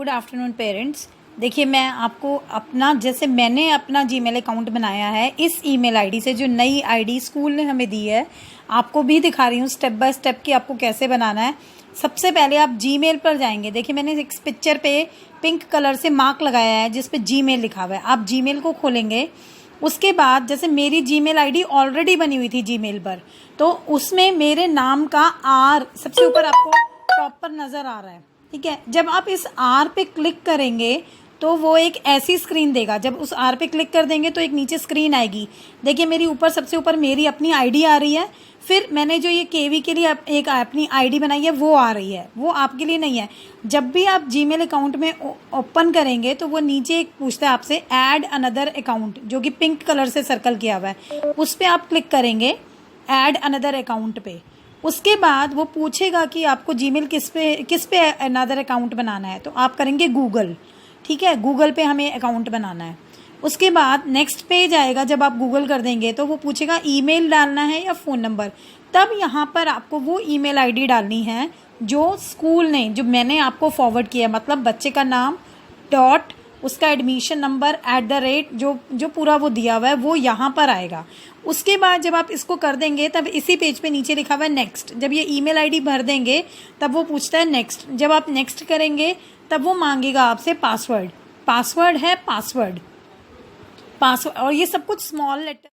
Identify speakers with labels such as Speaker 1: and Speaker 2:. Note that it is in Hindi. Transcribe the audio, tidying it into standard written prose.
Speaker 1: Good afternoon parents. देखिए मैं आपको अपना जैसे मैंने अपना जीमेल अकाउंट बनाया है इस ईमेल आईडी से, जो नई आईडी स्कूल ने हमें दी है, आपको भी दिखा रही हूँ स्टेप बाय स्टेप कि आपको कैसे बनाना है। सबसे पहले आप जीमेल पर जाएंगे। देखिए मैंने एक पिक्चर पे पिंक कलर से मार्क लगाया है जिस पे जीमेल लिखा हुआ है। आप जीमेल को खोलेंगे। उसके बाद जैसे मेरी जीमेल आईडी ऑलरेडी बनी हुई थी जीमेल पर, तो उसमें मेरे नाम का आर सबसे ऊपर आपको टॉप पर नज़र आ रहा है। ठीक है, जब आप इस आर पे क्लिक करेंगे तो वो एक ऐसी स्क्रीन देगा। जब उस आर पे क्लिक कर देंगे तो एक नीचे स्क्रीन आएगी। देखिए मेरी ऊपर सबसे ऊपर मेरी अपनी आईडी आ रही है, फिर मैंने जो ये केवी के लिए एक अपनी आईडी बनाई है वो आ रही है, वो आपके लिए नहीं है। जब भी आप जीमेल अकाउंट में ओपन करेंगे तो वो नीचे एक पूछता है आपसे ऐड अनदर अकाउंट, जो कि पिंक कलर से सर्कल किया हुआ है, उस पर आप क्लिक करेंगे ऐड अनदर अकाउंट पे। उसके बाद वो पूछेगा कि आपको जीमेल किस पे अनदर अकाउंट बनाना है, तो आप करेंगे गूगल। ठीक है, गूगल पे हमें अकाउंट बनाना है। उसके बाद नेक्स्ट पेज आएगा। जब आप गूगल कर देंगे तो वो पूछेगा ईमेल डालना है या फ़ोन नंबर। तब यहाँ पर आपको वो ईमेल आईडी डालनी है जो स्कूल ने, जो मैंने आपको फॉरवर्ड किया, मतलब बच्चे का नाम डॉट उसका एडमिशन नंबर @ जो पूरा वो दिया हुआ है वो यहाँ पर आएगा। उसके बाद जब आप इसको कर देंगे तब इसी पेज पे नीचे लिखा हुआ है नेक्स्ट। जब ये ईमेल आईडी भर देंगे तब वो पूछता है नेक्स्ट। जब आप नेक्स्ट करेंगे तब वो मांगेगा आपसे पासवर्ड। पासवर्ड है पासवर्ड और ये सब कुछ स्मॉल लेटर